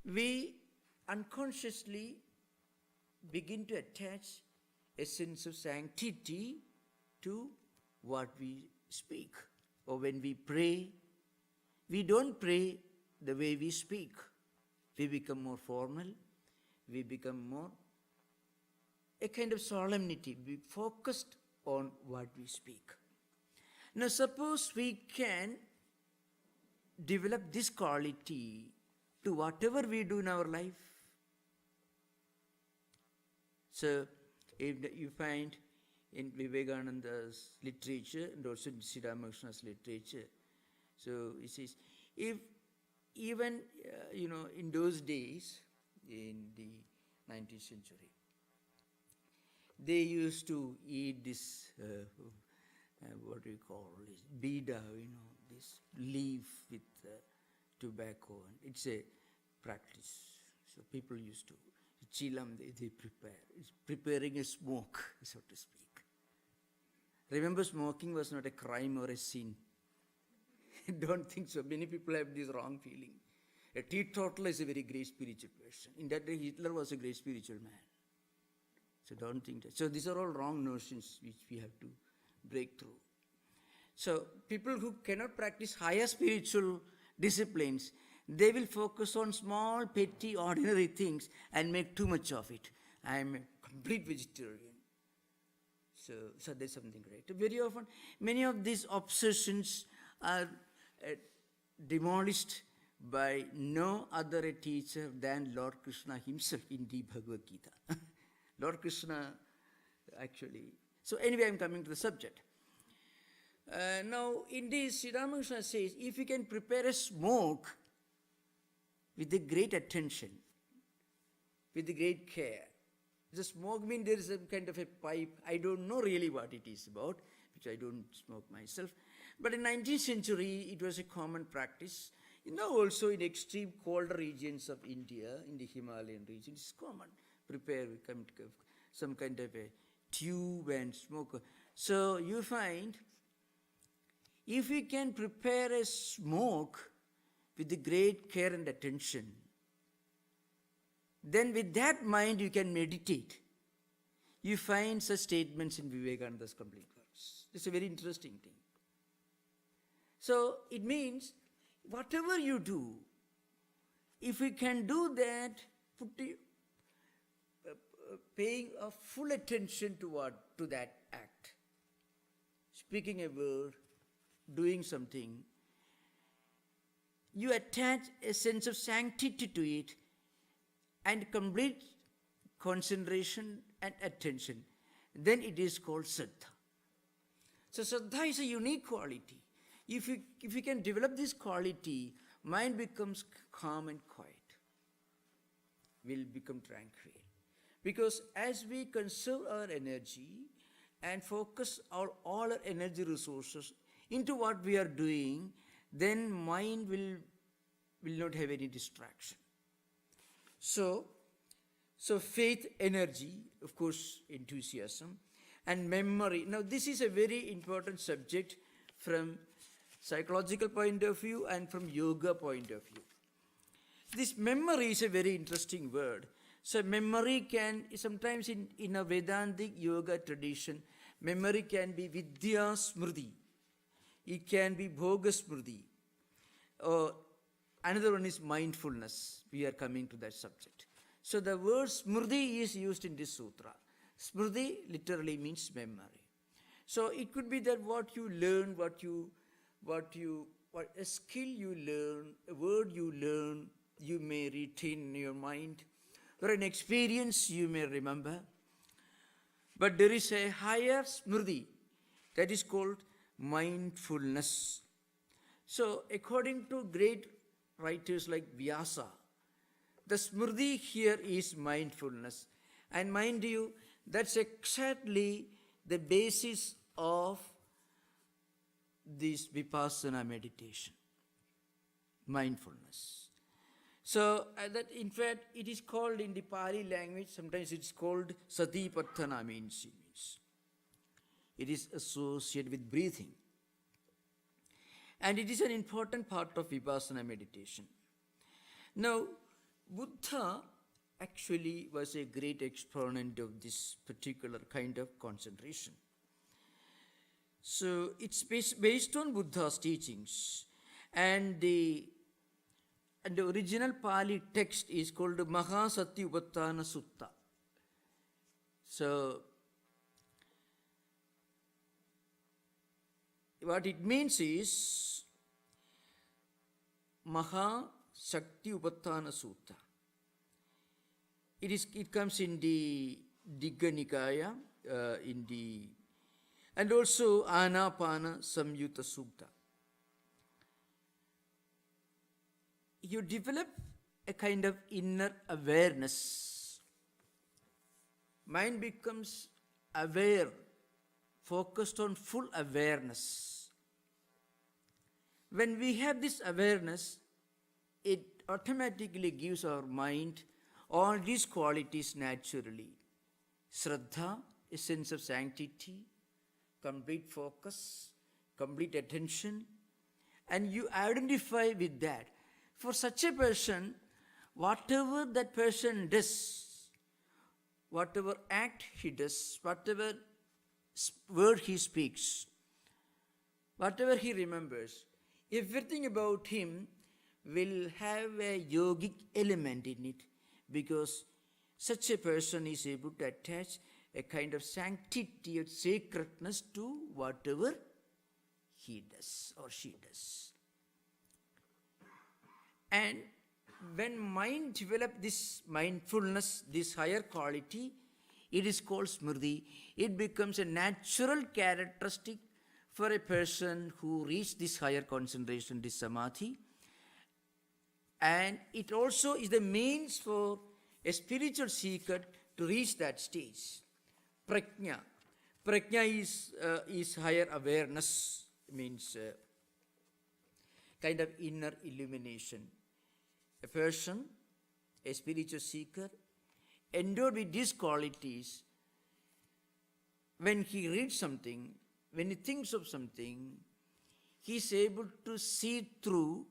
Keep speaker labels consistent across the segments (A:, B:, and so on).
A: we unconsciously begin to attach a sense of sanctity to what we speak. Or when we pray, we don't pray the way we speak. We become more formal, we become more a kind of solemnity, we focused on what we speak. Now suppose we can develop this quality to whatever we do in our life. So if you find in Vivekananda's literature and also in Sri Ramakrishna's literature, so he says, if even in those days, in the 19th century, they used to eat this, what do you call this, bida, this leaf with tobacco. And it's a practice. So people used to, chilam they prepare. It's preparing a smoke, so to speak. Remember, smoking was not a crime or a sin. I don't think so. Many people have this wrong feeling. A teetotaler is a very great spiritual person. In that day, Hitler was a great spiritual man. So don't think that. So these are all wrong notions which we have to break through. So people who cannot practice higher spiritual disciplines, they will focus on small, petty, ordinary things and make too much of it. I am a complete vegetarian. So there's something great. Very often, many of these obsessions are demolished by no other a teacher than Lord Krishna himself in the Bhagavad Gita. Lord Krishna actually. So anyway, I'm coming to the subject. Now, in this, Sri Ramakrishna says, if you can prepare a smoke with a great attention, with a great care. The smoke means there is some kind of a pipe. I don't know really what it is about, which I don't smoke myself. But in 19th century, it was a common practice. Also in extreme colder regions of India, in the Himalayan region, it's common. Prepare some kind of a tube and smoke. So you find, if we can prepare a smoke with the great care and attention, then with that mind you can meditate. You find such statements in Vivekananda's complete works. It's a very interesting thing. So it means whatever you do, if we can do that, paying a full attention to that act, speaking a word, doing something, you attach a sense of sanctity to it and complete concentration and attention, then it is called Shraddha. So Shraddha is a unique quality. If you can develop this quality, mind becomes calm and quiet, will become tranquil. Because as we conserve our energy and focus all our energy resources into what we are doing, then mind will not have any distraction. So faith, energy, of course, enthusiasm, and memory. Now this is a very important subject from psychological point of view and from yoga point of view. This memory is a very interesting word. So memory can, sometimes in a Vedantic yoga tradition, memory can be Vidya Smrti. It can be Bhoga Smrti. Another one is mindfulness. We are coming to that subject. So the word Smrti is used in this sutra. Smrti literally means memory. So it could be that what you learn, what a skill you learn, a word you learn, you may retain in your mind, or an experience you may remember. But there is a higher Smrti that is called mindfulness. So according to great writers like Vyasa, the Smrti here is mindfulness. And mind you, that's exactly the basis of this Vipassana meditation, mindfulness. So that in fact it is called in the Pali language, sometimes it's called Satipatthana means. It is associated with breathing. And it is an important part of Vipassana meditation. Now, Buddha actually was a great exponent of this particular kind of concentration. So it's based on Buddha's teachings, and the original Pali text is called Mahasati Upattana Sutta. So what it means is Maha Shakti Upattana Sutta. It comes in the Digha Nikaya, and also Anapana Samyutta Sutta. You develop a kind of inner awareness. Mind becomes aware, focused on full awareness. When we have this awareness, it automatically gives our mind all these qualities naturally. Shraddha, a sense of sanctity, complete focus, complete attention, and you identify with that. For such a person, whatever that person does, whatever act he does, whatever word he speaks, whatever he remembers, everything about him will have a yogic element in it, because such a person is able to attach a kind of sanctity or sacredness to whatever he does or she does. And when mind develops this mindfulness, this higher quality, it is called Smrti. It becomes a natural characteristic for a person who reaches this higher concentration, this samadhi. And it also is the means for a spiritual seeker to reach that stage. Prajna. Prajna is higher awareness, means kind of inner illumination. A person, a spiritual seeker, endowed with these qualities, when he reads something, when he thinks of something, he is able to see through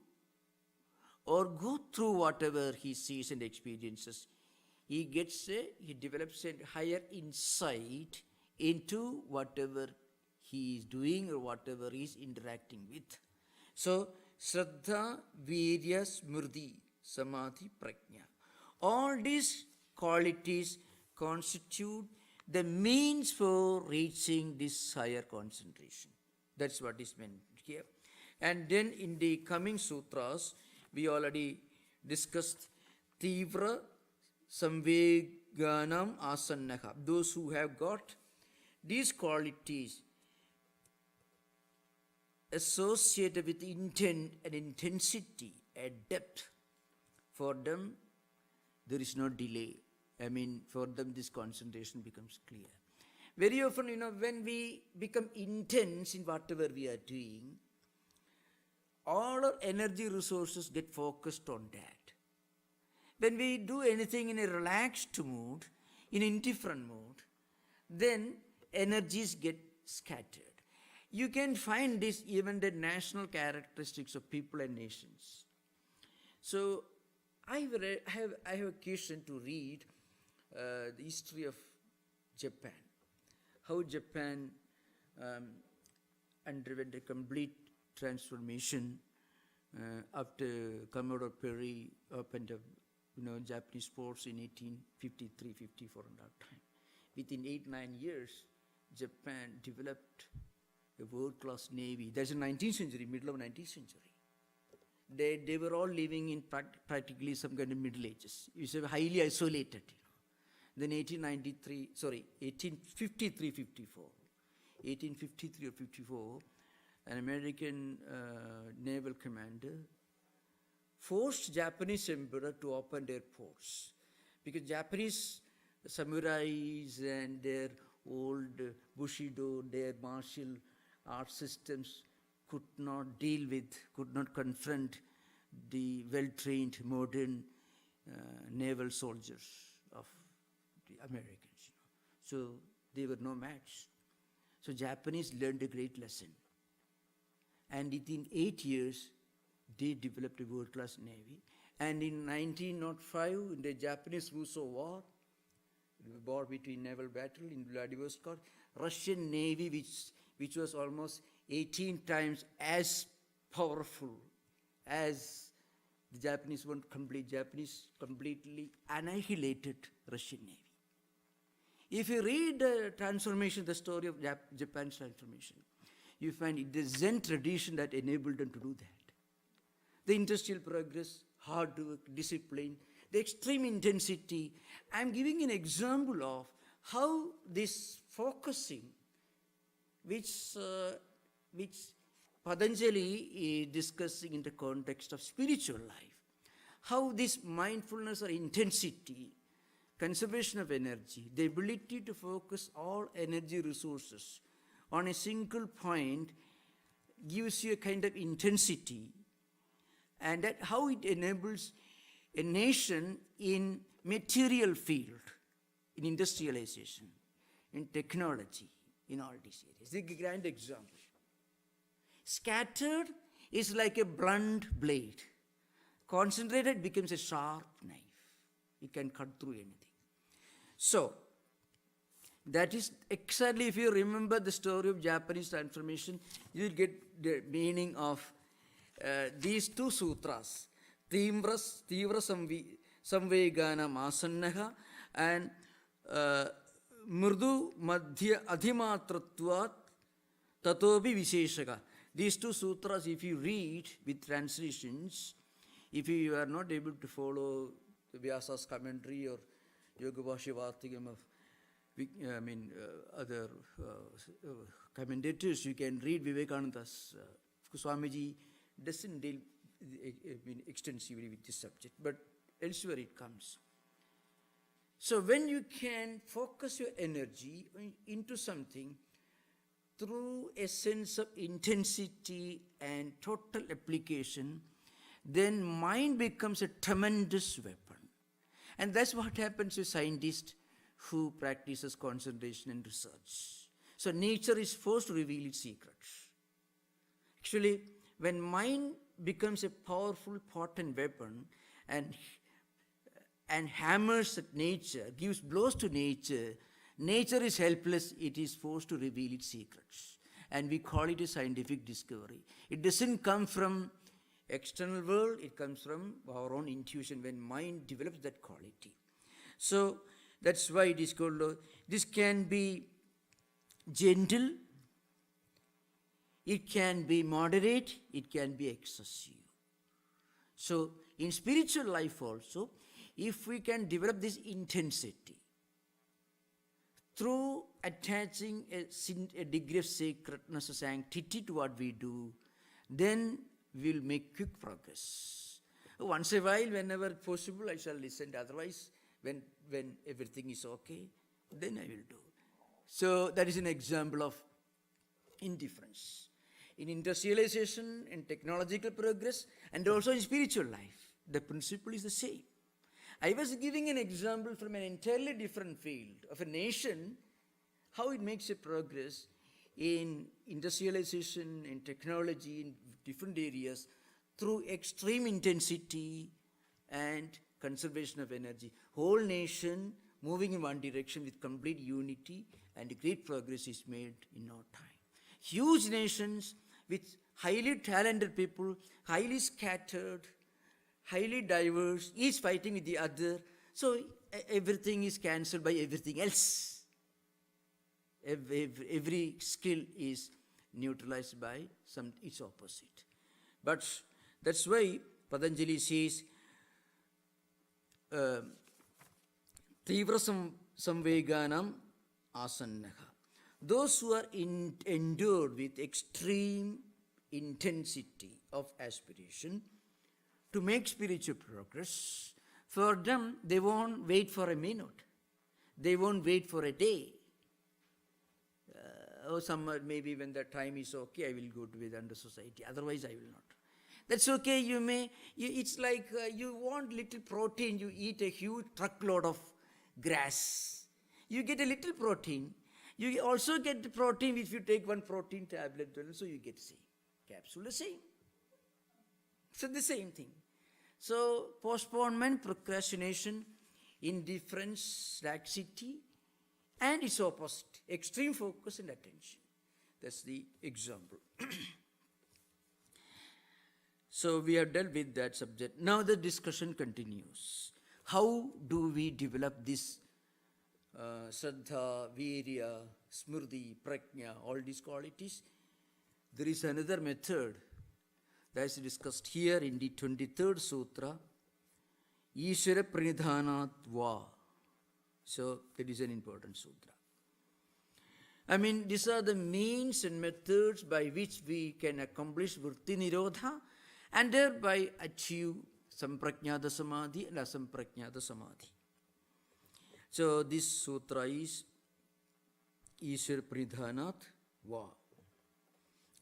A: or go through whatever he sees and experiences. He develops a higher insight into whatever he is doing or whatever he is interacting with. So, Shraddha, Virya, Smrti, Samadhi, Prajna. All these qualities constitute the means for reaching this higher concentration. That's what is meant here. And then in the coming sutras, we already discussed Tivra Samveganam Asannaha. Those who have got these qualities associated with intent and intensity, a depth, for them there is no delay. For them this concentration becomes clear. Very often, when we become intense in whatever we are doing, all our energy resources get focused on that. When we do anything in a relaxed mood, in indifferent mood, then energies get scattered. You can find this even the national characteristics of people and nations. So I have occasion to read the history of Japan, how Japan underwent a complete transformation after Commodore Perry opened up Japanese ports in 1853-54 and that time. Within 8-9 years, Japan developed a world-class navy. That's the 19th century, middle of 19th century. They were all living in practically some kind of Middle Ages. It was highly isolated. Then 1853-54, or 54, an American naval commander forced Japanese emperor to open their ports, because Japanese samurais and their old bushido, their martial art systems could not confront the well-trained modern naval soldiers of the Americans. So they were no match. So Japanese learned a great lesson. And within 8 years, they developed a world-class navy. And in 1905, in the Japanese-Russo War, the war between naval battle in Vladivostok, Russian Navy, which was almost 18 times as powerful as the Japanese one, Japanese completely annihilated Russian Navy. If you read the transformation, the story of Japan's transformation, you find it the Zen tradition that enabled them to do that. The industrial progress, hard work, discipline, the extreme intensity. I'm giving an example of how this focusing, which Patanjali is discussing in the context of spiritual life, how this mindfulness or intensity, conservation of energy, the ability to focus all energy resources on a single point gives you a kind of intensity, and that how it enables a nation in material field, in industrialization, in technology, in all these areas. This is a grand example. Scattered is like a blunt blade. Concentrated becomes a sharp knife. It can cut through anything. So, that is exactly, if you remember the story of Japanese transformation, you will get the meaning of these two sutras, Tivra Samveganam Asannaha and Murdu Madhya Adhimatratvat Tatobi Visheshaka. These two sutras, if you read with translations, if you are not able to follow Vyasa's commentary or Yoga Vashivartikam of other commentators, you can read Vivekananda's. Swamiji doesn't deal extensively with this subject, but elsewhere it comes. So when you can focus your energy into something through a sense of intensity and total application, then mind becomes a tremendous weapon. And that's what happens to scientists who practices concentration and research. So nature is forced to reveal its secrets. Actually, when mind becomes a powerful, potent weapon and hammers at nature, gives blows to nature, nature is helpless, it is forced to reveal its secrets. And we call it a scientific discovery. It doesn't come from external world, it comes from our own intuition when mind develops that quality. So that's why it is called, this can be gentle, it can be moderate, it can be excessive. So in spiritual life also, if we can develop this intensity through attaching a degree of sacredness or sanctity to what we do, then we'll make quick progress. Once a while, whenever possible, I shall listen. Otherwise, when everything is okay, then I will do. So that is an example of indifference. In industrialization, in technological progress, and also in spiritual life, the principle is the same. I was giving an example from an entirely different field of a nation, how it makes a progress in industrialization, in technology, in different areas, through extreme intensity and conservation of energy. Whole nation moving in one direction with complete unity, and great progress is made in no time. Huge nations with highly talented people, highly scattered, highly diverse, each fighting with the other. So everything is cancelled by everything else. Every skill is neutralized by its opposite. But that's why Patanjali says, Tivra Samveganam Asannaha. Those who are endured with extreme intensity of aspiration to make spiritual progress, for them, they won't wait for a minute. They won't wait for a day. Maybe when the time is okay, I will go to Vedanta society. Otherwise, I will not. That's okay. It's like you want little protein, you eat a huge truckload of grass. You get a little protein. You also get the protein if you take one protein tablet, so you get same. Capsule the same. So the same thing. So postponement, procrastination, indifference, laxity, and its opposite, extreme focus and attention. That's the example. So we have dealt with that subject. Now the discussion continues. How do we develop this Shraddha, Virya, Smrti, Prajna, all these qualities? There is another method that is discussed here in the 23rd Sutra, Ishvara Pranidhanat Va. So that is an important sutra. I mean, these are the means and methods by which we can accomplish Vritti Nirodha and thereby achieve Samprajnata Samadhi and Asamprajnata Samadhi. So this sutra is Ishvara Pranidhanat Va.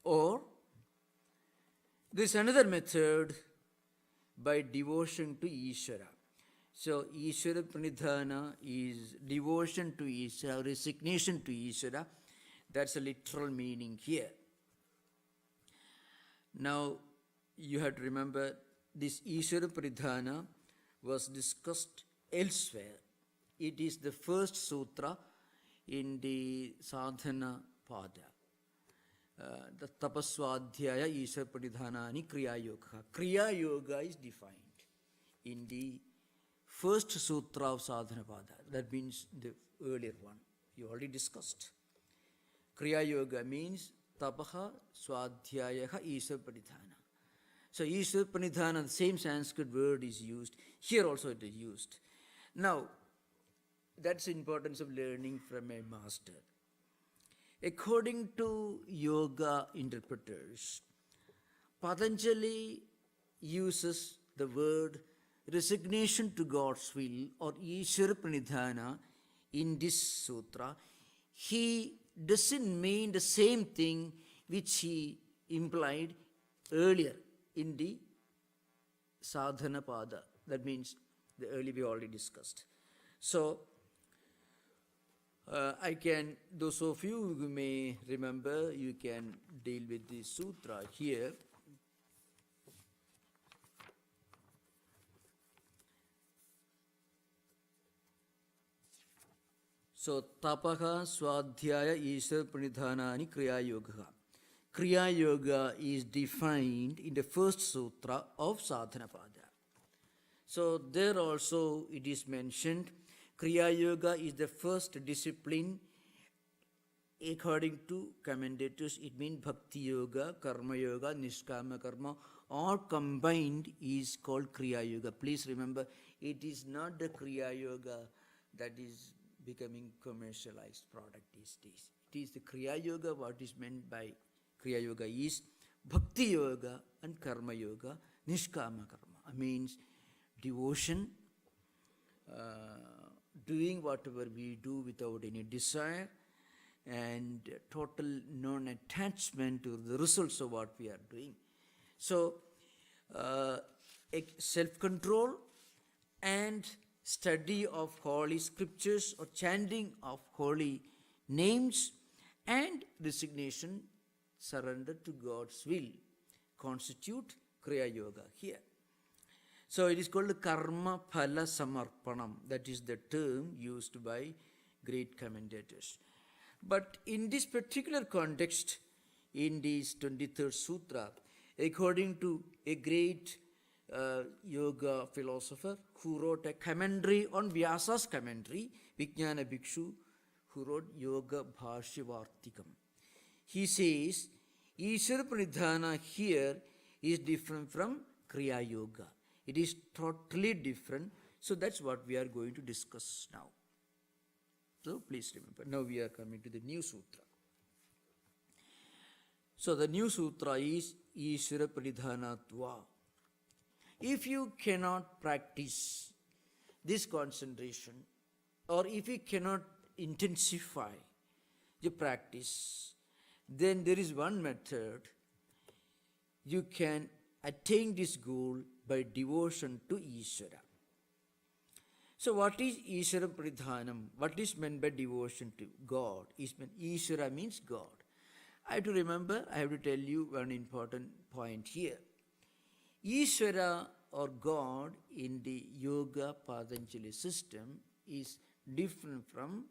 A: Or there is another method by devotion to Ishvara. So Ishvara Pranidhana is devotion to Ishvara, resignation to Ishvara. That's a literal meaning here. Now you have to remember this Ishvara Pranidhana was discussed elsewhere. It is the first sutra in the Sadhana Pada. The Tapaswadhyaya Ishvara Pranidhanani Kriya Yoga. Kriya Yoga is defined in the first sutra of Sadhana Pada. That means the earlier one. You already discussed. Kriya Yoga means Tapaha Swadhyayaha Ishvara Pranidhana. So Ishvara Pranidhana, the same Sanskrit word is used. Here also it is used. Now, that's the importance of learning from a master. According to yoga interpreters, Patanjali uses the word resignation to God's will or Ishvara Pranidhana in this sutra. He doesn't mean the same thing which he implied earlier in the Sadhana Pada. That means the earlier we already discussed. So, those of you who may remember, you can deal with the sutra here. So, Tapaha Swadhyaya Ishvara Pranidhanani Kriya Yoga. Kriya Yoga is defined in the first sutra of Sadhana Pada. So, there also it is mentioned Kriya Yoga is the first discipline. According to commentators, it means Bhakti Yoga, Karma Yoga, Nishkama Karma, all combined is called Kriya Yoga. Please remember, it is not the Kriya Yoga that is becoming commercialized product these days. It is the Kriya Yoga. What is meant by Kriya Yoga is Bhakti Yoga and Karma Yoga, Nishkama Karma. Means devotion, doing whatever we do without any desire, and total non-attachment to the results of what we are doing. So, self-control and study of holy scriptures or chanting of holy names and resignation, surrender to God's will constitute Kriya Yoga here. So it is called Karma Phala Samarpanam. That is the term used by great commentators. But in this particular context, in this 23rd Sutra, according to a great yoga philosopher who wrote a commentary on Vyasa's commentary, Vijnana Bhikshu, who wrote Yoga Bhashyavartikam. He says, Ishvara Pranidhana here is different from Kriya Yoga. It is totally different. So that's what we are going to discuss now. So please remember, now we are coming to the new sutra. So the new sutra is Ishvara Pranidhanatva. If you cannot practice this concentration, or if you cannot intensify the practice, then there is one method. You can attain this goal by devotion to Ishvara. So what is Ishvara Pranidhanam? What is meant by devotion to God? Ishvara means God. I have to tell you one important point here. Ishvara or God in the Yoga Patanjali system is different from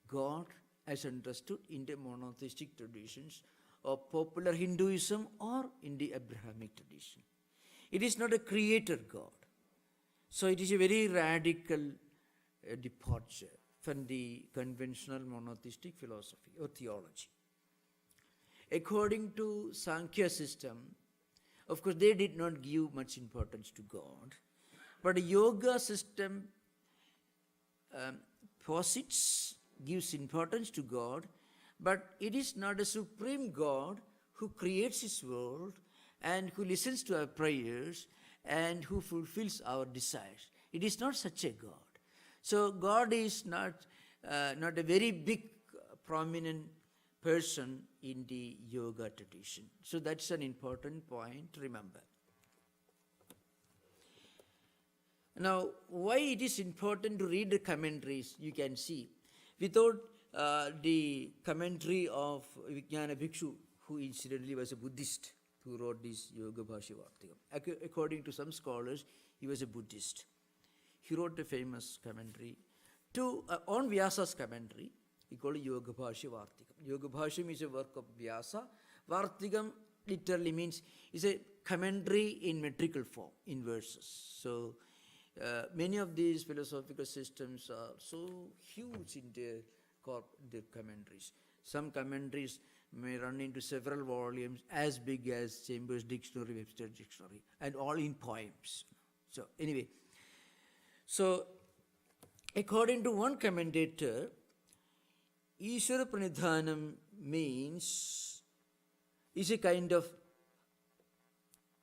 A: God as understood in the monotheistic traditions of popular Hinduism or in the Abrahamic tradition. It is not a creator God. So it is a very radical departure from the conventional monotheistic philosophy or theology. According to Sankhya system, of course they did not give much importance to God, but the yoga system gives importance to God, but it is not a supreme God who creates his world and who listens to our prayers and who fulfills our desires. It is not such a God. So God is not a very big, prominent person in the yoga tradition. So that's an important point to remember. Now, why it is important to read the commentaries, you can see. Without the commentary of Vijnana Bhikshu, who incidentally was a Buddhist, who wrote this Yoga Bhashya Vartikam. According to some scholars, he was a Buddhist. He wrote a famous commentary on Vyasa's commentary. He called it Yoga Bhashya Vartikam. Yoga Bhashyam is a work of Vyasa. Vartikam literally means is a commentary in metrical form, in verses. So many of these philosophical systems are so huge in their commentaries. Some commentaries may run into several volumes as big as Chambers Dictionary, Webster's Dictionary, and all in poems. So anyway, so according to one commentator, Ishvara Pranidhanam is a kind of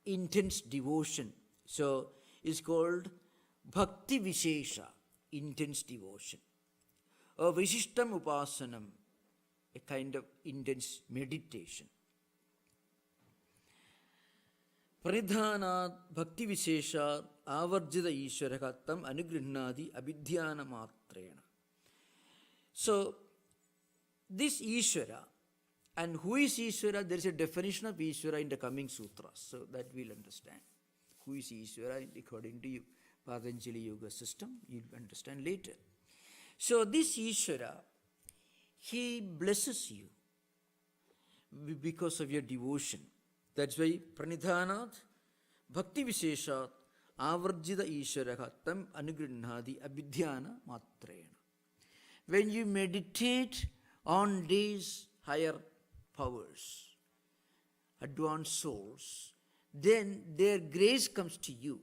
A: intense devotion. So it's called Bhakti Vishesha, intense devotion. Or Vishishtam Upasanam, a kind of intense meditation. Pranidhanat Bhakti Vishesha Avarjita Ishvara Tam Anugrihnadi Abhidhyana Matrena. So this Ishvara, and who is Ishvara? There is a definition of Ishvara in the coming sutras, so that we'll understand. Who is Ishvara according to Patanjali Yoga system, you'll understand later. So this Ishvara, he blesses you because of your devotion. That's why Pranidhanat Bhakti Visheshat Avarjita Ishvara Tam Anugrihnadi Abhidhyana Matrena. When you meditate on these higher powers, advanced souls, then their grace comes to you.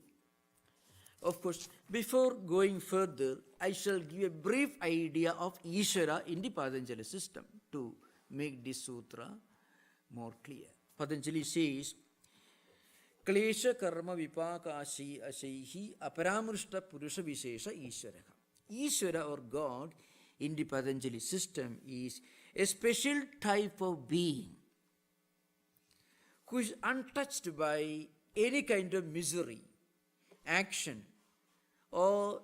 A: Of course, before going further, I shall give a brief idea of Ishvara in the Patanjali system to make this sutra more clear. Patanjali says, Klesha karma vipakashi asaihi aparamrushta purusha vishesha Ishvara. Ishvara or God in the Patanjali system is a special type of being who is untouched by any kind of misery, action, or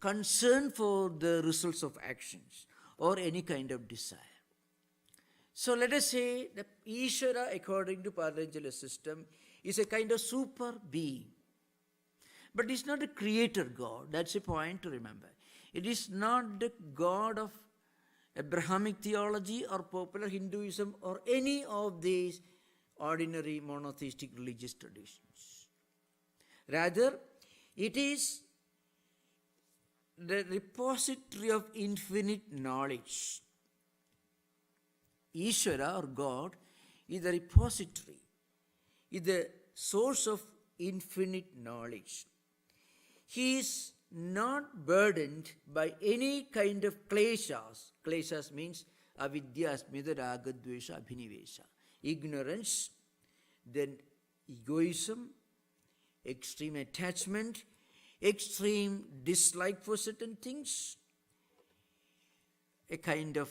A: concern for the results of actions, or any kind of desire. So let us say that Ishvara, according to Patanjali system, is a kind of super being. But it's not a creator God. That's a point to remember. It is not the God of Abrahamic theology or popular Hinduism or any of these ordinary monotheistic religious traditions. Rather, it is the repository of infinite knowledge. Ishvara or God is the repository, is the source of infinite knowledge. He is not burdened by any kind of kleshas. Kleshas means avidya, asmita, raga, dvesha, abhinivesha. Ignorance, then egoism, extreme attachment, extreme dislike for certain things, a kind of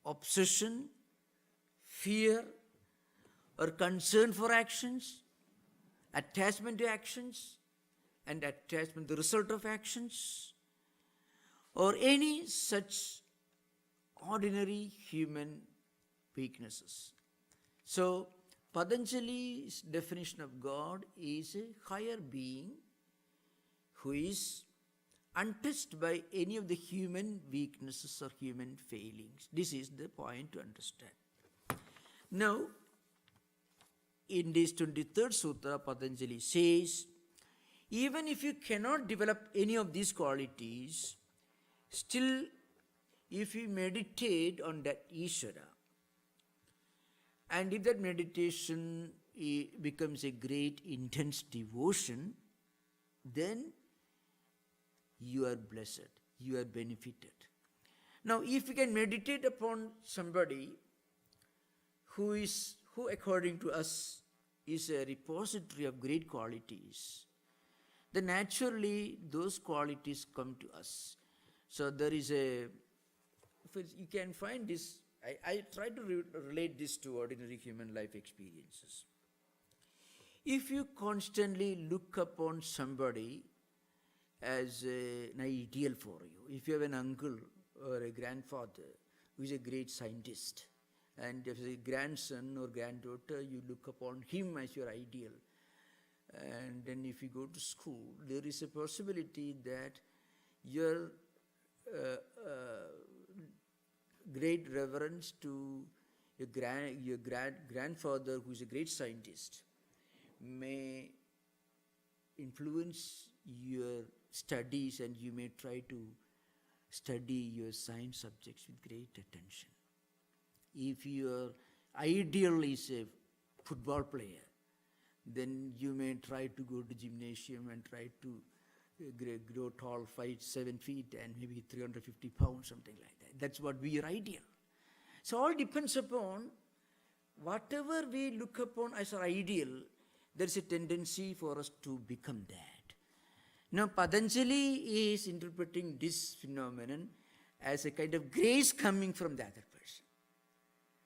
A: obsession, fear, or concern for actions, attachment to actions, and attachment to the result of actions, or any such ordinary human weaknesses. So, Patanjali's definition of God is a higher being who is untouched by any of the human weaknesses or human failings. This is the point to understand. Now, in this 23rd Sutra, Patanjali says, even if you cannot develop any of these qualities, still, if you meditate on that Ishvara, and if that meditation becomes a great intense devotion, then you are blessed, you are benefited. Now, if you can meditate upon somebody who according to us is a repository of great qualities, then naturally those qualities come to us. So there is you can find this, I try to relate this to ordinary human life experiences. If you constantly look upon somebody as an ideal for you, if you have an uncle or a grandfather who is a great scientist, and as a grandson or granddaughter, you look upon him as your ideal. And then if you go to school, there is a possibility that your great reverence to your grandfather, who is a great scientist, may influence your studies, and you may try to study your science subjects with great attention. If your ideal is a football player, then you may try to go to gymnasium and try to grow tall, 7 feet and maybe 350 pounds, something like that. That's what we are ideal. So all depends upon whatever we look upon as our ideal, there's a tendency for us to become that. Now Patanjali is interpreting this phenomenon as a kind of grace coming from the other person.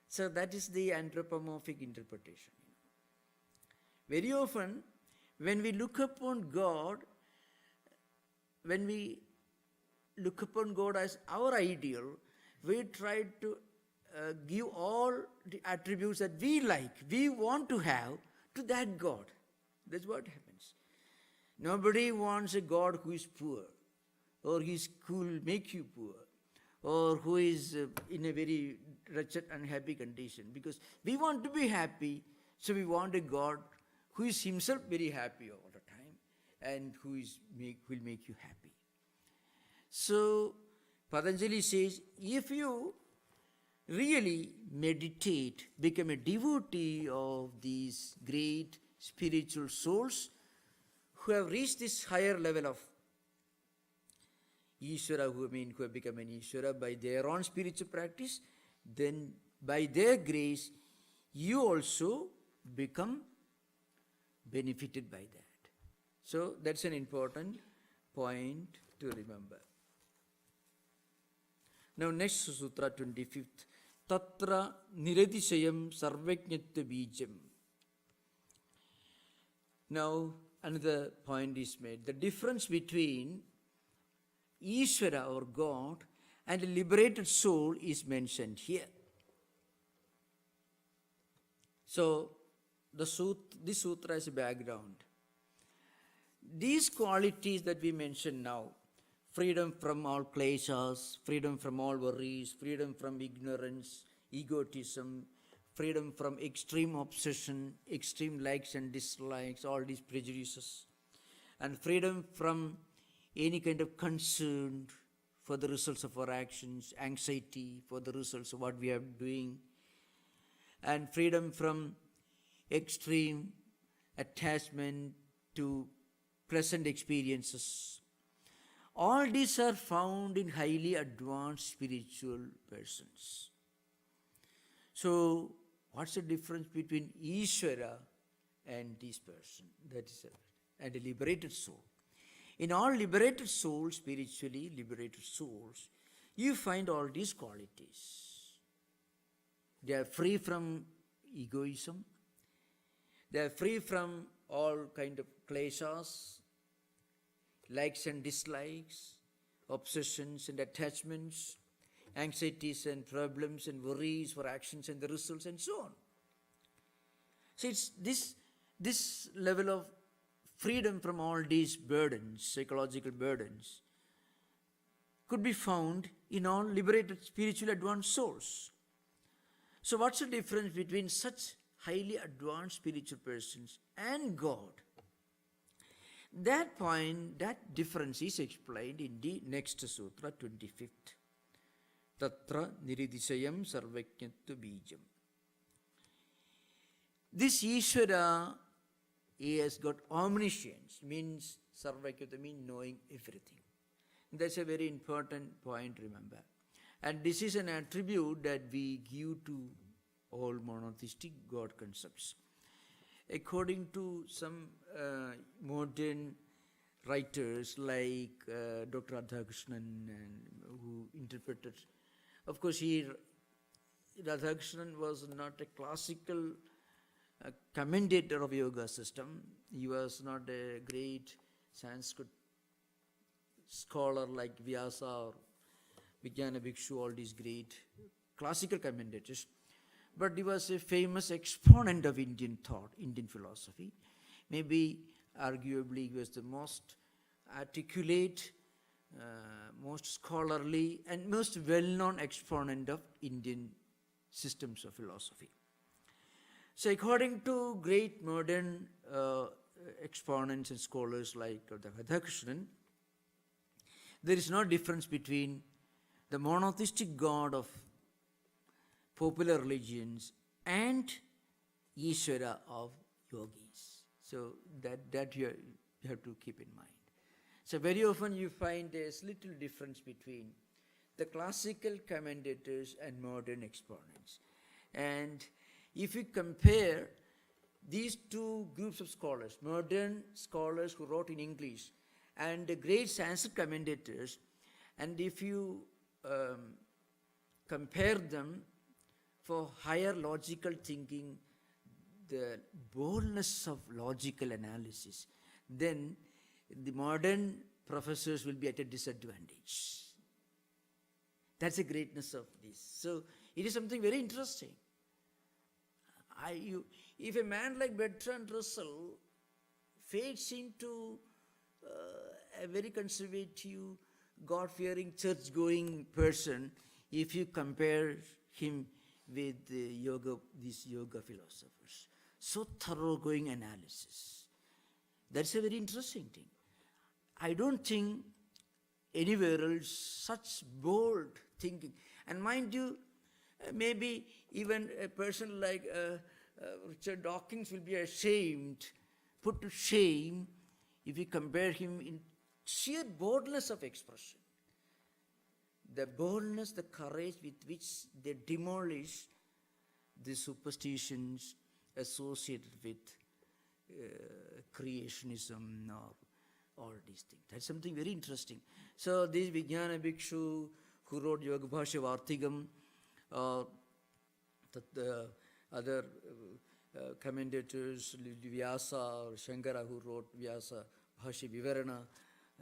A: So that is the anthropomorphic interpretation. Very often, when we look upon God, as our ideal, we try to give all the attributes that we like, we want to have, to that God. That's what happens. Nobody wants a God who is poor, or who will make you poor, or who is in a very wretched, unhappy condition. Because we want to be happy, so we want a God who is himself very happy all the time, and who will make you happy. So Patanjali says, if you really meditate, become a devotee of these great spiritual souls who have reached this higher level of Ishvara, who have become an Ishvara by their own spiritual practice, then by their grace, you also become benefited by that. So that's an important point to remember. Now next Sutra 25th. Tatra niradishayam sarvajñatva bijam. Now another point is made. The difference between Ishvara or God and a liberated soul is mentioned here. So this sutra is a background. These qualities that we mention now, freedom from all kleshas, freedom from all worries, freedom from ignorance, egotism, freedom from extreme obsession, extreme likes and dislikes, all these prejudices, and freedom from any kind of concern for the results of our actions, anxiety for the results of what we are doing, and freedom from extreme attachment to pleasant experiences. All these are found in highly advanced spiritual persons. So, what's the difference between Ishvara and this person? That is and a liberated soul. In all liberated souls, spiritually liberated souls, you find all these qualities. They are free from egoism. They are free from all kind of kleshas, likes and dislikes, obsessions and attachments, anxieties and problems and worries for actions and the results and so on. So it's this level of freedom from all these burdens, psychological burdens, could be found in all liberated spiritual advanced souls. So what's the difference between such highly advanced spiritual persons and God? That point, that difference is explained in the next sutra, 25th. Tatra niridisayam sarvajñatva bijam. This Ishvara, he has got omniscience, means sarvajñatva means knowing everything. That's a very important point, remember. And this is an attribute that we give to all monotheistic God concepts. According to some modern writers like Dr. Radhakrishnan, and who interpreted, of course, Radhakrishnan was not a classical commentator of yoga system. He was not a great Sanskrit scholar like Vyasa or Vijnana Bhikshu, all these great classical commentators. But he was a famous exponent of Indian thought, Indian philosophy. Maybe, arguably, he was the most articulate, most scholarly, and most well-known exponent of Indian systems of philosophy. So according to great modern exponents and scholars like Radhakrishnan, there is no difference between the monotheistic God of popular religions and Ishvara of yogis. So that you have to keep in mind. So very often you find there's little difference between the classical commentators and modern exponents. And if you compare these two groups of scholars, modern scholars who wrote in English and the great Sanskrit commentators, and if you compare them for higher logical thinking, the boldness of logical analysis, then the modern professors will be at a disadvantage. That's the greatness of this. So it is something very interesting. If a man like Bertrand Russell fades into a very conservative, God-fearing, church-going person, if you compare him with these yoga philosophers, so thoroughgoing analysis, that's a very interesting thing. I don't think anywhere else such bold thinking. And mind you, maybe even a person like Richard Dawkins will be ashamed, put to shame, if you compare him in sheer boldness of expression. The boldness, the courage with which they demolish the superstitions associated with creationism or all these things. That's something very interesting. So this Vijnana Bhikshu who wrote Yoga Bhashya Vartigam, or the other commentators, Vyasa or Shankara who wrote Vyasa Bhashya Vivarana,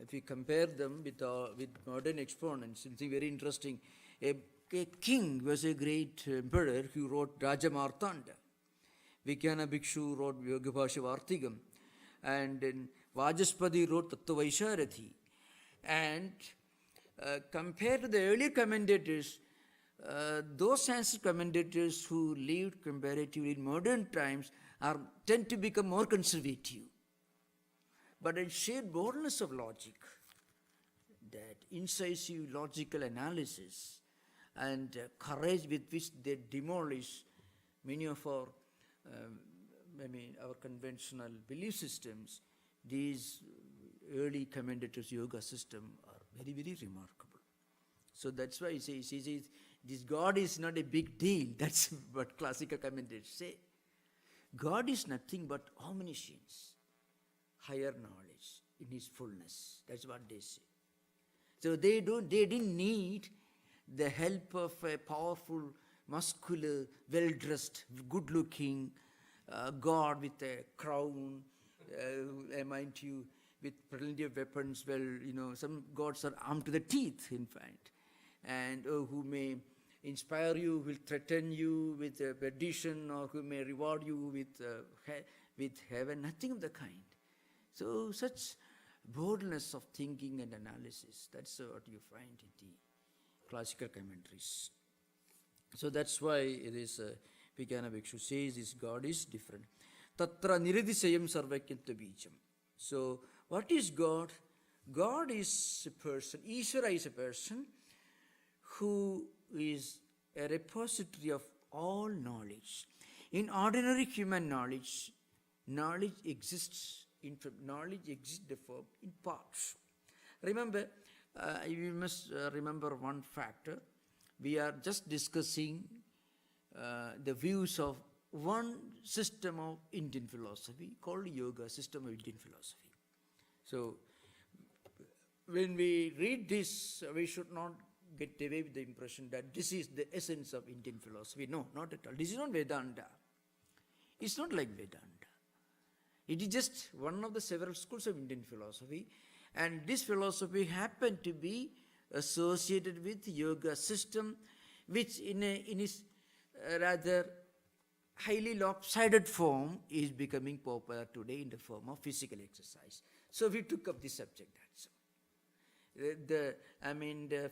A: if we compare them with modern exponents, something very interesting. A king was a great emperor who wrote Raja Martanda. Vijnana Bhikshu wrote Yoga Bhashya Vartigam. And then Vajaspati wrote Tattva Vaisharathi. And compared to the earlier commentators, those Sanskrit commentators who lived comparatively in modern times tend to become more conservative. But in sheer boldness of logic, that incisive logical analysis and courage with which they demolish many of our conventional belief systems, these early commentators' yoga system are very, very remarkable. So that's why he says this God is not a big deal. That's what classical commentators say. God is nothing but omniscience, higher knowledge in his fullness. That's what they say. So they didn't need the help of a powerful, muscular, well-dressed, good-looking God with a crown, mind you, with plenty of weapons. Well, some gods are armed to the teeth, in fact, and who may inspire you, will threaten you with perdition, or who may reward you with heaven, nothing of the kind. So such boldness of thinking and analysis, that's what you find in the classical commentaries. So that's why it is Vijnana Bhikshu says this God is different. Tatra niridisayam sarvakyatta bijam. So what is God? God is a person, Ishvara is a person who is a repository of all knowledge. In ordinary human knowledge, knowledge exists in parts. Remember, you must remember one factor. We are just discussing the views of one system of Indian philosophy called yoga, system of Indian philosophy. So when we read this, we should not get away with the impression that this is the essence of Indian philosophy. No, not at all. This is not Vedanta. It's not like Vedanta. It is just one of the several schools of Indian philosophy, and this philosophy happened to be associated with yoga system, which in its rather highly lopsided form is becoming popular today in the form of physical exercise. So we took up the subject. The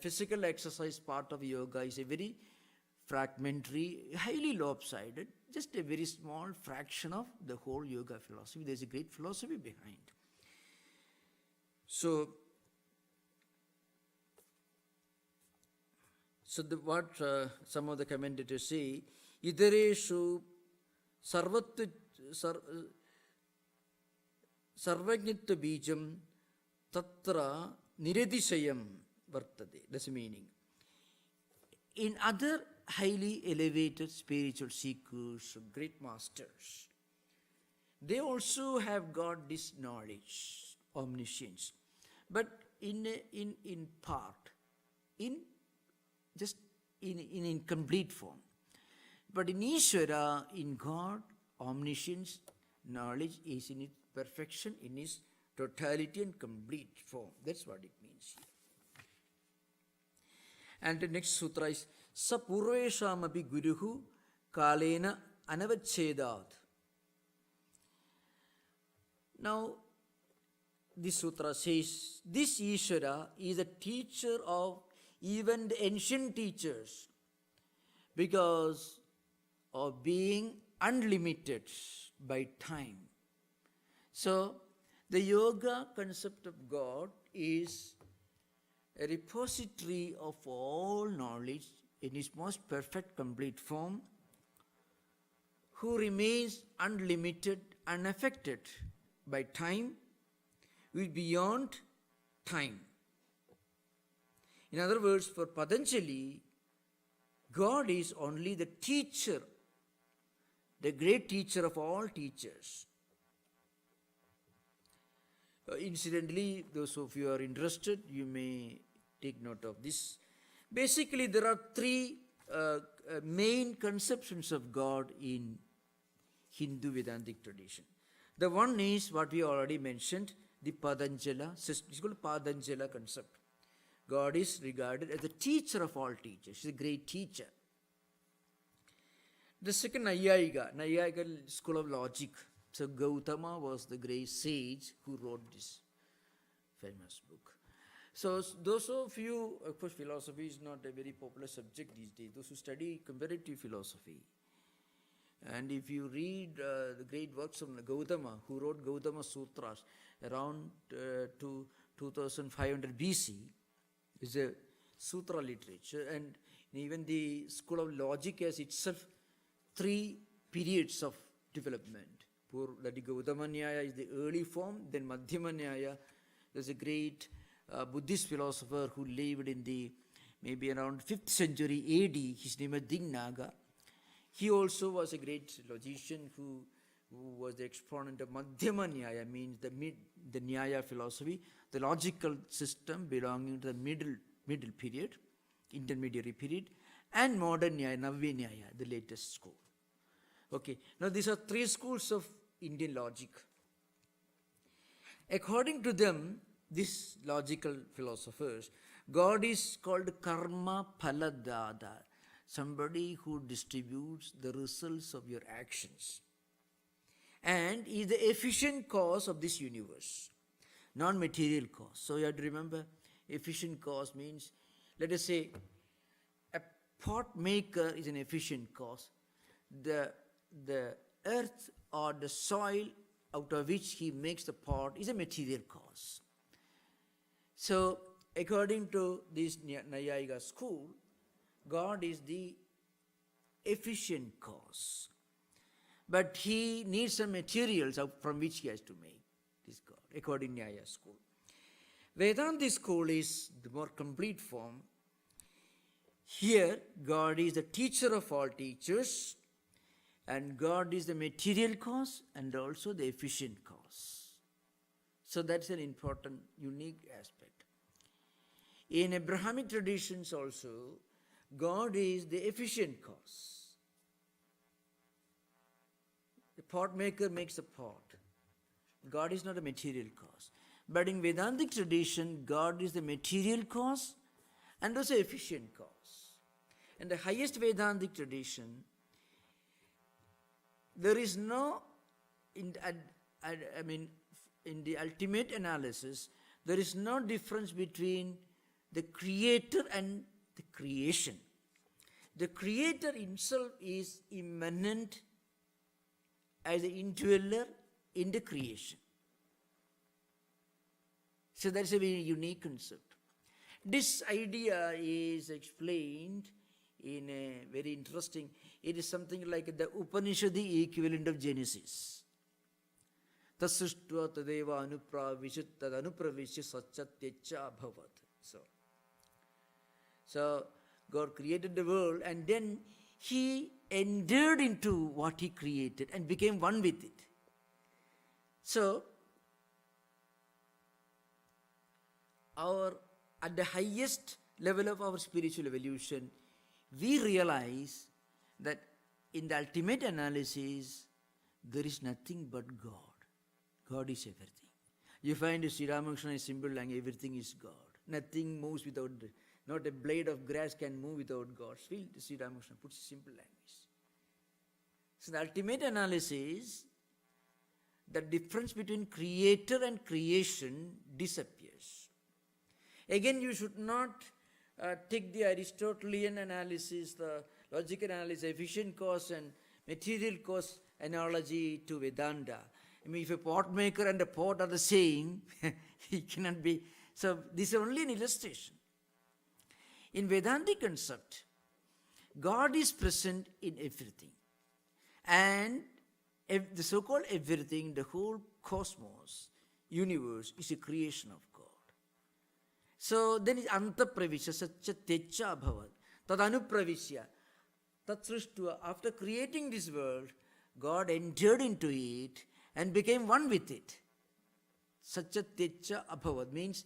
A: physical exercise part of yoga is a very fragmentary, highly lopsided, just a very small fraction of the whole yoga philosophy. There's a great philosophy behind. So what some of the commentators say, idareshu sarvajnitva bijam tatra niradishayam vartade. That's the meaning. In other highly elevated spiritual seekers, great masters, they also have got this knowledge, omniscience, but in part, in incomplete form. But in Ishvara, in God, omniscience, knowledge is in its perfection, in its totality and complete form. That's what it means here. And the next sutra is Sapurveshamapi Guruhu Kalena Anavachedad. Now, this sutra says, this Ishvara is a teacher of even the ancient teachers because of being unlimited by time. So, the yoga concept of God is a repository of all knowledge in its most perfect, complete form, who remains unlimited, unaffected by time, with beyond time. In other words, for Patanjali, God is only the teacher, the great teacher of all teachers. Incidentally, those of you who are interested, you may take note of this. Basically, there are three main conceptions of God in Hindu Vedantic tradition. The one is what we already mentioned, the Patanjala system. It's called Patanjala concept. God is regarded as the teacher of all teachers. He's a great teacher. The second, Nyaya school of logic. So Gautama was the great sage who wrote this famous book. So those of you, of course, philosophy is not a very popular subject these days. Those who study comparative philosophy, and if you read the great works of Gautama, who wrote Gautama Sutras around 2500 BC, is a sutra literature, and even the school of logic has itself three periods of development. The Gautama Nyaya is the early form, then Madhyama Nyaya. There's a great Buddhist philosopher who lived in the maybe around 5th century AD. His name is Dignaga. He also was a great logician who was the exponent of Madhyama Nyaya, means the Nyaya philosophy, the logical system belonging to the middle period, intermediary period, and modern Nyaya, Navya Nyaya, the latest school. Okay, now these are three schools of Indian logic. According to them, these logical philosophers, God is called karma phaladada. somebody who distributes the results of your actions and is the efficient cause of this universe, non-material cause. So you have to remember, efficient cause means, let us say, a pot maker is an efficient cause. The earth or the soil out of which he makes the pot is a material cause. So according to this Nyaya school, God is the efficient cause. But he needs some materials from which he has to make this God, according to Nyaya school. Vedanta school is the more complete form. Here, God is the teacher of all teachers, and God is the material cause and also the efficient cause. So that's an important, unique aspect. In Abrahamic traditions also, God is the efficient cause. The pot maker makes a pot. God is not a material cause. But in Vedantic tradition, God is the material cause and also efficient cause. In the highest Vedantic tradition, there is no, in the ultimate analysis, there is no difference between the creator and the creation. The creator himself is immanent as an indweller in the creation. So that's a very unique concept. This idea is explained in a very interesting, it is something like the Upanishadi equivalent of Genesis. Tasustva tadeva anupravishit tad anupravishya satyatecha abhavat. So God created the world and then he entered into what he created and became one with it. So at the highest level of our spiritual evolution, we realize that in the ultimate analysis, there is nothing but God. God is everything. You find Sri Ramakrishna is simple language, everything is God. Nothing moves without, not a blade of grass can move without God. Still, Sri Ramakrishna puts simple language. So the ultimate analysis, the difference between creator and creation disappears. Again, you should not take the Aristotelian analysis, the logical analysis, efficient cause and material cause analogy to Vedanta. I mean, if a pot maker and a pot are the same, it cannot be. So this is only an illustration. In Vedantic concept, God is present in everything. And the so-called everything, the whole cosmos, universe, is a creation of God. So then is antapravisya satya techa bhavat tad anupravishya tat srishtva. After creating this world, God entered into it and became one with it. Satya techa abhavat means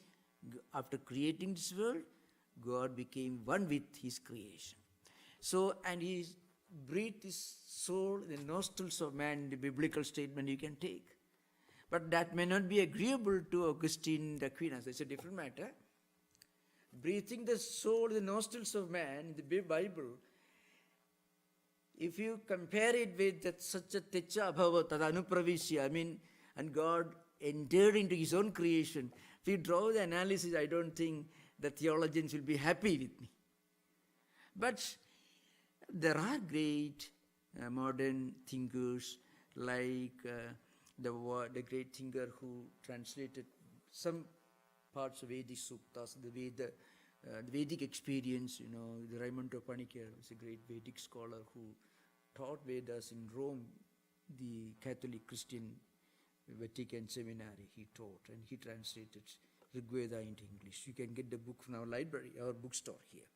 A: after creating this world, God became one with his creation. So, and he breathed his soul in the nostrils of man, the biblical statement you can take. But that may not be agreeable to Augustine Aquinas. It's a different matter. Breathing the soul in the nostrils of man in the Bible, if you compare it with that satya techa abhava tad anupravishya, I mean, and God entered into his own creation, if you draw the analysis, I don't think the theologians will be happy with me. But there are great modern thinkers like the great thinker who translated some parts of Vedic Sutras, the Vedic experience, the Raimondo Panikar was a great Vedic scholar who taught Vedas in Rome, the Catholic Christian Vatican seminary he taught, and he translated Rigveda into English. You can get the book from our library, our bookstore here,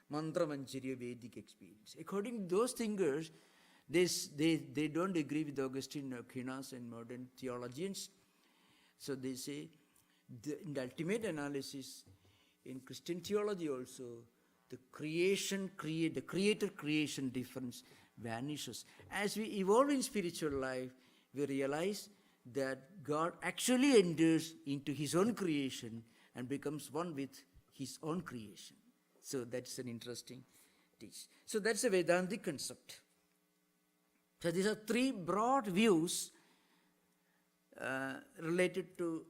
A: Mantra Manjariya Vedic experience. According to those thinkers, they don't agree with Augustine Aquinas and modern theologians. So they say, in the ultimate analysis, in Christian theology also, the creator-creation difference vanishes. As we evolve in spiritual life, we realize that God actually enters into his own creation and becomes one with his own creation. So that's an interesting teach. So that's a Vedantic concept. So these are three broad views related to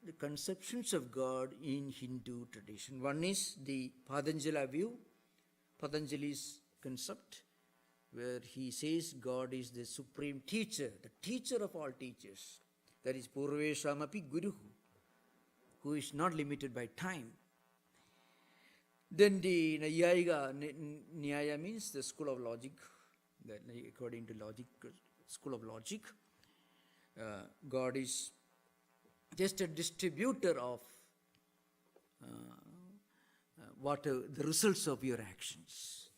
A: the conceptions of God in Hindu tradition. One is the Patanjali view, Patanjali's concept, where he says God is the supreme teacher, the teacher of all teachers. That is Purveshamapi Guruhu, who is not limited by time. Then the Nyaya means the school of logic, that according to logic, school of logic, God is just a distributor of the results of your actions,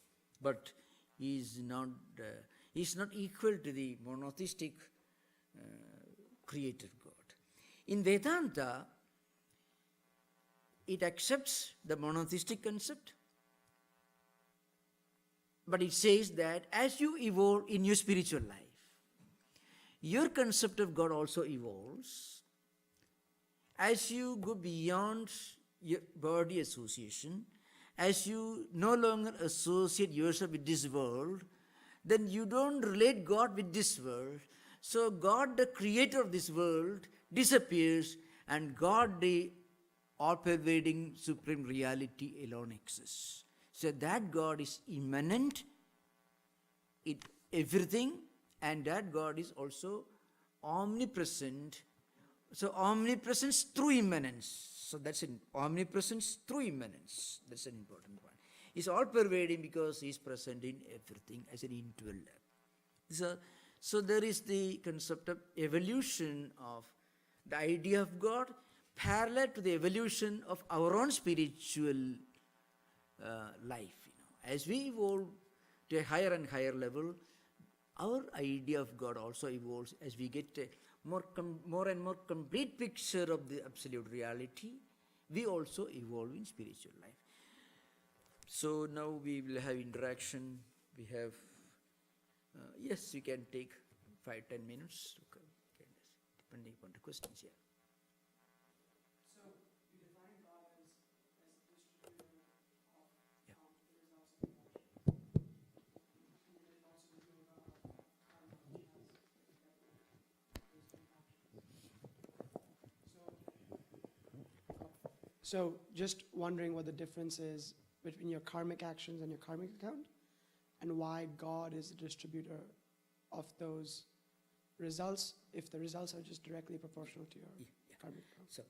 A: but he is not equal to the monotheistic creator God. In Vedanta, it accepts the monotheistic concept, but it says that as you evolve in your spiritual life, your concept of God also evolves. As you go beyond your body association, as you no longer associate yourself with this world, then you don't relate God with this world. So God, the creator of this world, disappears, and God, the all-pervading supreme reality, alone exists. So that God is immanent in everything, and that God is also omnipresent. So omnipresence through immanence. So that's an omnipresence through immanence. That's an important point. He's all-pervading because he's present in everything as an indweller. So there is the concept of evolution of the idea of God parallel to the evolution of our own spiritual life. As we evolve to a higher and higher level, our idea of God also evolves as we get a more and more complete picture of the absolute reality. We also evolve in spiritual life. So now we will have interaction. We have, yes, you can take 5-10 minutes, depending upon the questions here.
B: So you define God as distributor of the results of the action. And then it also reveal God of karma, which has So just wondering what the difference is between your karmic actions and your karmic account, and why God is the distributor of those results if the results are just directly proportional to your karmic account.
A: So,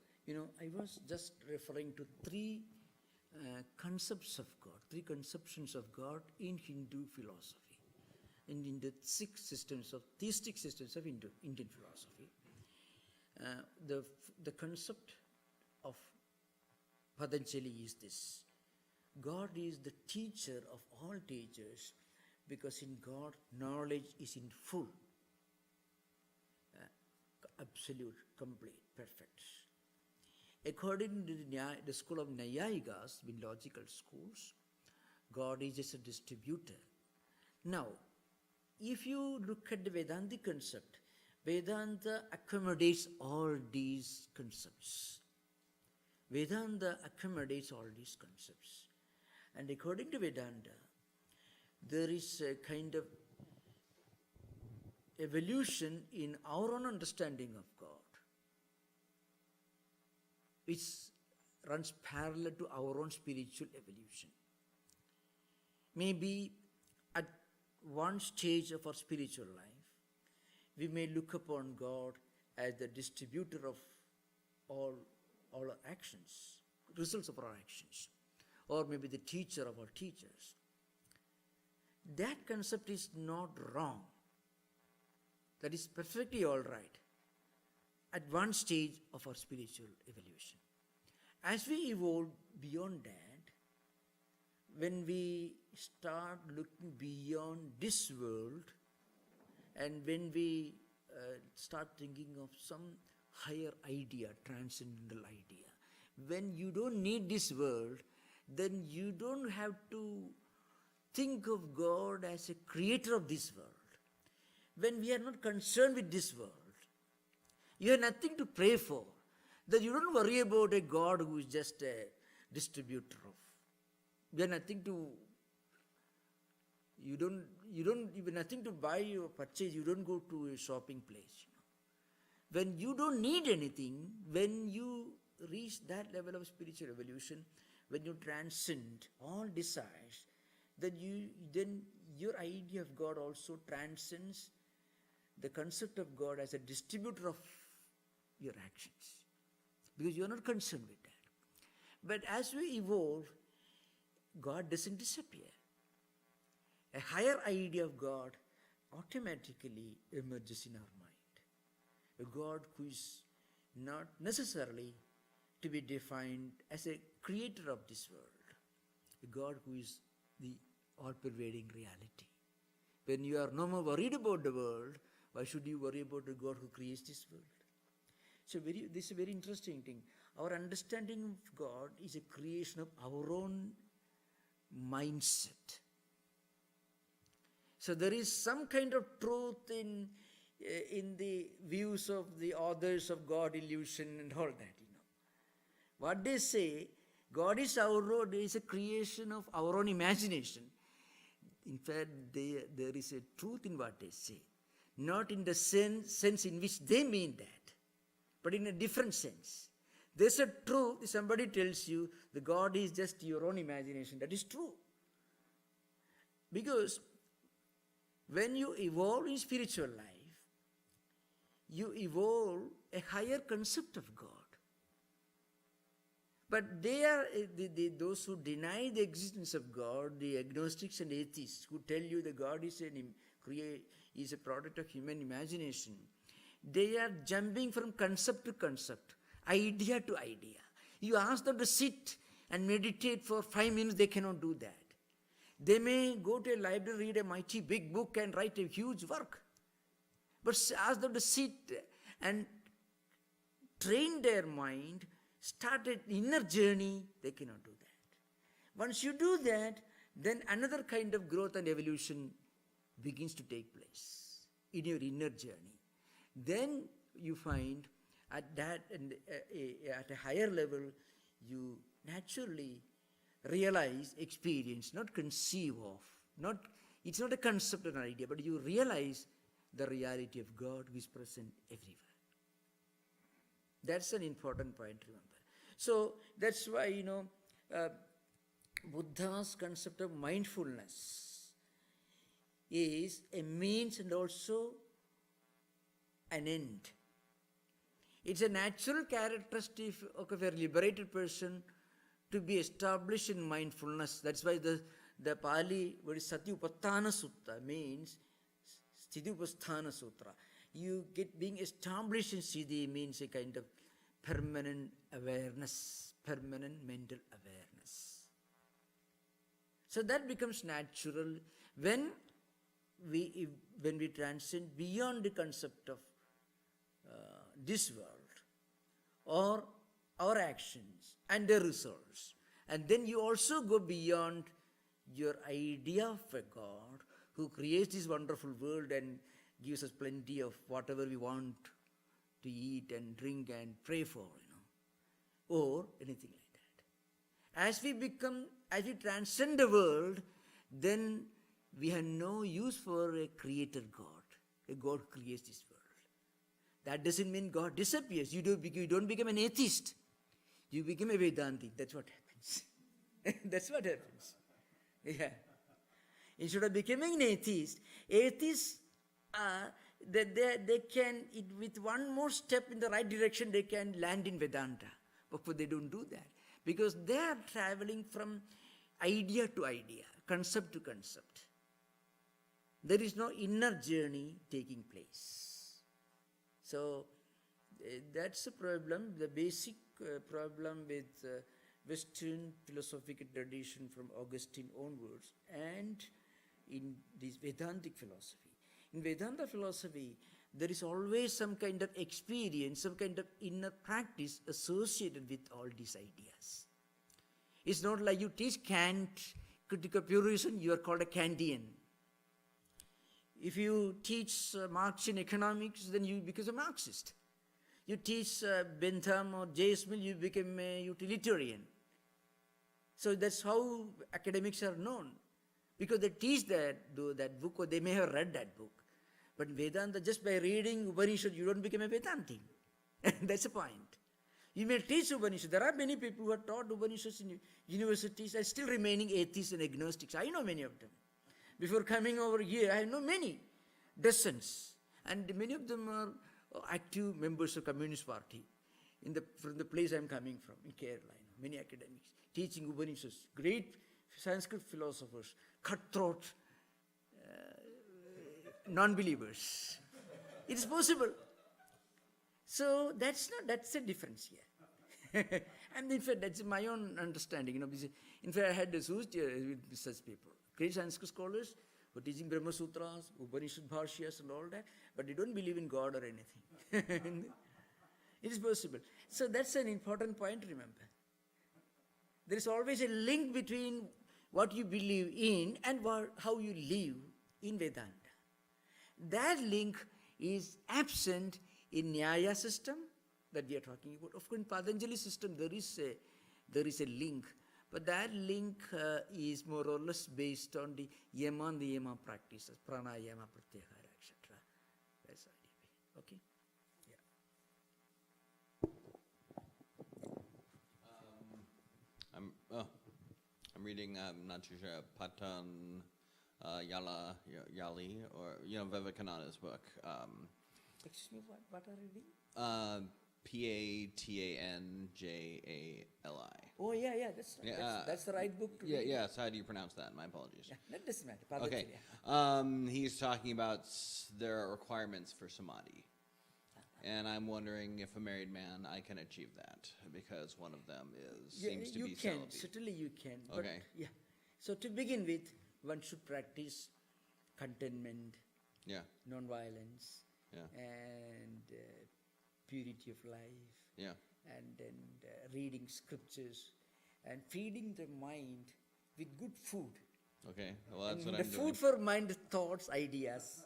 A: I was just referring to three concepts of God, three conceptions of God in Hindu philosophy, and in the theistic systems of Indian philosophy. The concept of Patanjali is this: God is the teacher of all teachers, because in God knowledge is in full, absolute, complete, perfect. According to the school of Nyaya, in logical schools, God is just a distributor. Now, if you look at the Vedantic concept, Vedanta accommodates all these concepts. Vedanta accommodates all these concepts. And according to Vedanta, there is a kind of evolution in our own understanding of God, which runs parallel to our own spiritual evolution. Maybe at one stage of our spiritual life, we may look upon God as the distributor of all our actions, results of our actions, or maybe the teacher of our teachers. That concept is not wrong. That is perfectly all right at one stage of our spiritual evolution. As we evolve beyond that, when we start looking beyond this world, and when we start thinking of some higher idea, transcendental idea, when you don't need this world, then you don't have to think of God as a creator of this world. When we are not concerned with this world, you have nothing to pray for, then you don't worry about a God who is just a distributor of. You have nothing to You don't even nothing to buy or purchase. You don't go to a shopping place. When you don't need anything, when you reach that level of spiritual evolution, when you transcend all desires, then your idea of God also transcends the concept of God as a distributor of your actions, because you are not concerned with that. But as we evolve, God doesn't disappear. A higher idea of God automatically emerges in our mind. A God who is not necessarily to be defined as a creator of this world. A God who is the all-pervading reality. When you are no more worried about the world, why should you worry about the God who creates this world? So this is a very interesting thing. Our understanding of God is a creation of our own mindset. So there is some kind of truth in the views of the authors of God illusion and all that. What they say, God is is a creation of our own imagination. In fact, there is a truth in what they say. Not in the sense in which they mean that, but in a different sense. There's a truth. If somebody tells you the God is just your own imagination, that is true. Because when you evolve in spiritual life, you evolve a higher concept of God. But they are those who deny the existence of God, the agnostics and atheists, who tell you that God is a product of human imagination. They are jumping from concept to concept, idea to idea. You ask them to sit and meditate for 5 minutes, they cannot do that. They may go to a library, read a mighty big book and write a huge work. But ask them to sit and train their mind, start an inner journey, they cannot do that. Once you do that, then another kind of growth and evolution begins to take place in your inner journey. Then you find at a higher level, you naturally realize, experience, not conceive of, it's not a concept or an idea, but you realize the reality of God who is present everywhere. That's an important point to remember. So that's why, Buddha's concept of mindfulness is a means and also an end. It's a natural characteristic of a liberated person to be established in mindfulness. That's why the Pali word Satyupatthana Sutta means Sthitupasthana Sutra. You get being established in Siddhi means a kind of permanent awareness, permanent mental awareness. So that becomes natural when we transcend beyond the concept of this world or our actions and their results. And then you also go beyond your idea of a God who creates this wonderful world and gives us plenty of whatever we want to eat and drink and pray for, or anything like that. As we transcend the world, then we have no use for a creator God, a God who creates this world. That doesn't mean God disappears. You don't become an atheist. You become a Vedantic. That's what happens. That's what happens. Yeah. Instead of becoming an atheist, atheists are they can, with one more step in the right direction, they can land in Vedanta. But they don't do that because they are traveling from idea to idea, concept to concept. There is no inner journey taking place. So that's a problem, the basic problem with Western philosophical tradition from Augustine onwards and in this Vedantic philosophy. In Vedanta philosophy, there is always some kind of experience, some kind of inner practice associated with all these ideas. It's not like you teach Kant, critical pure reason, you are called a Kantian. If you teach Marxian economics, then you become a Marxist. You teach Bentham or J. Mill, you become a utilitarian. So that's how academics are known. Because they teach that book, or they may have read that book. But Vedanta, just by reading Upanishad, you don't become a Vedanti. That's the point. You may teach Upanishad. There are many people who have taught Upanishads in universities and still remaining atheists and agnostics. I know many of them. Before coming over here, I know many, dozens. And many of them are active members of Communist Party from the place I'm coming from, in Kerala. Many academics teaching Upanishads, great Sanskrit philosophers, cutthroat non-believers. It is possible. So that's a difference here. And in fact, that's my own understanding. In fact, I had associated with such people, great Sanskrit scholars who are teaching Brahma Sutras, Upanishad Bhashyas and all that, but they don't believe in God or anything. It is possible. So that's an important point to remember. There is always a link between what you believe in and how you live in Vedanta. That link is absent in Nyaya system that we are talking about. Of course, in Patanjali system there is a link, but that link is more or less based on the yama and the yama practices, pranayama, pratyahara, etc. That's the idea. Okay? Yeah.
C: I'm reading, I'm not too sure, Patanjali, or, Vivekananda's book.
A: Excuse me, what are you reading?
C: Patanjali.
A: Oh, yeah, that's right.
C: Yeah,
A: That's the right book to read.
C: Yes, how do you pronounce that? My apologies.
A: Yeah, that doesn't matter. Patanjali,
C: Okay. He's talking about there are requirements for samadhi. And I'm wondering if a married man, I can achieve that, because one of them seems to be celibate.
A: Certainly you can. But
C: Okay.
A: Yeah. So to begin with, one should practice contentment,
C: Yeah,
A: non-violence,
C: yeah,
A: and purity of life,
C: yeah.
A: and then reading scriptures, and feeding the mind with good food.
C: Okay, well, that's
A: And
C: what
A: the
C: I'm
A: food
C: doing.
A: for mind, thoughts, ideas,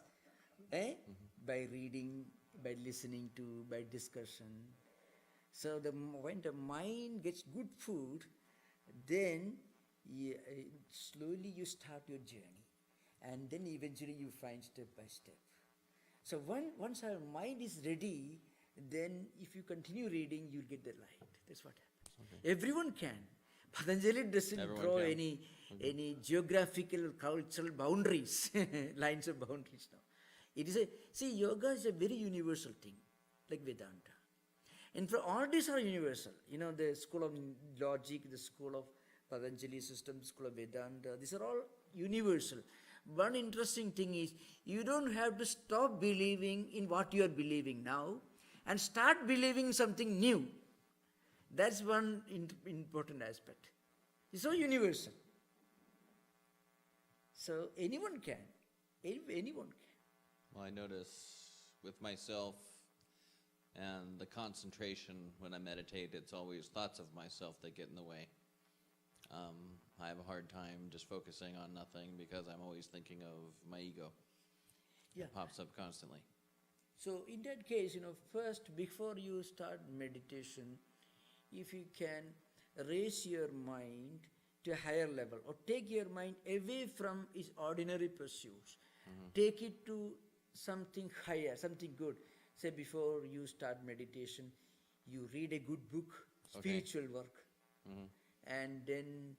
A: by reading, by listening to, by discussion. So when the mind gets good food, then slowly you start your journey, and then eventually you find step by step. So once our mind is ready, then if you continue reading, you'll get the light. That's what happens. Okay. Everyone can. Patanjali doesn't
C: Everyone
A: draw
C: can.
A: any geographical or cultural boundaries, lines of boundaries now. Yoga is a very universal thing, like Vedanta. And for all these are universal. The school of logic, the school of Patanjali system, the school of Vedanta, these are all universal. One interesting thing is, you don't have to stop believing in what you are believing now and start believing something new. That's one important aspect. It's so universal. So anyone can. Anyone can.
C: Well, I notice with myself and the concentration when I meditate, it's always thoughts of myself that get in the way. I have a hard time just focusing on nothing because I'm always thinking of my ego.
A: Yeah.
C: It pops up constantly.
A: So in that case, first before you start meditation, if you can raise your mind to a higher level or take your mind away from its ordinary pursuits, take it to something higher, something good. Say before you start meditation, you read a good book, spiritual work, and then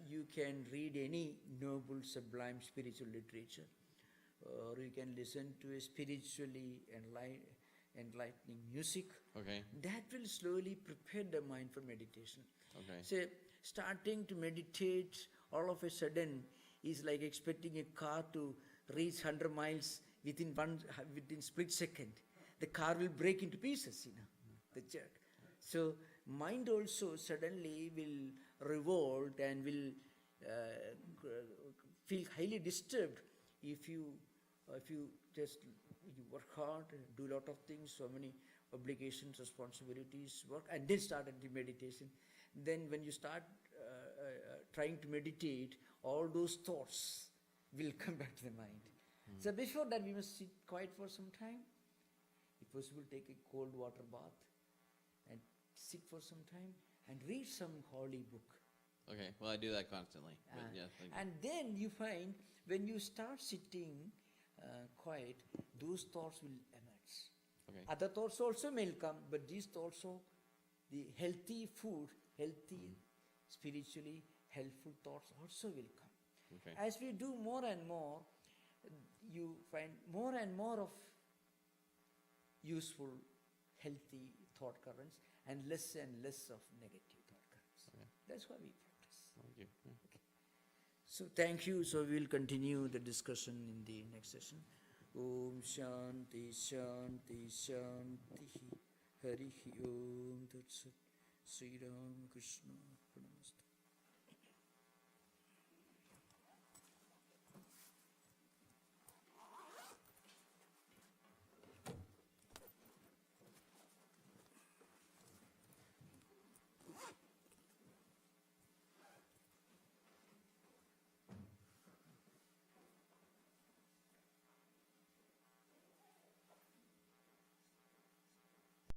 A: you can read any noble, sublime spiritual literature, or you can listen to a spiritually enlightening music.
C: Okay.
A: That will slowly prepare the mind for meditation.
C: Okay.
A: Say, starting to meditate all of a sudden is like expecting a car to reach 100 miles within split second. The car will break into pieces, the jerk. So mind also suddenly will revolt and will feel highly disturbed if you work hard, do a lot of things, so many obligations, responsibilities, work, and then start the meditation. Then when you start trying to meditate, all those thoughts will come back to the mind. So before that, we must sit quiet for some time. If possible, take a cold water bath and sit for some time and read some holy book.
C: Okay, well, I do that constantly. But
A: And-
C: yeah, thank you.
A: and then you find when you start sitting quiet, those thoughts will emerge.
C: Okay.
A: Other thoughts also may come, but these thoughts also, the healthy food, healthy, spiritually helpful thoughts also will come.
C: Okay.
A: As we do more and more, you find more and more of useful, healthy thought currents and less of negative thought currents.
C: Okay.
A: That's why we practice.
C: Thank you. Yeah.
A: So thank you. So we'll continue the discussion in the next session. Om Shanti Shanti Shanti Harihi Om Tat Sat Sri Ram Krishna Namaste.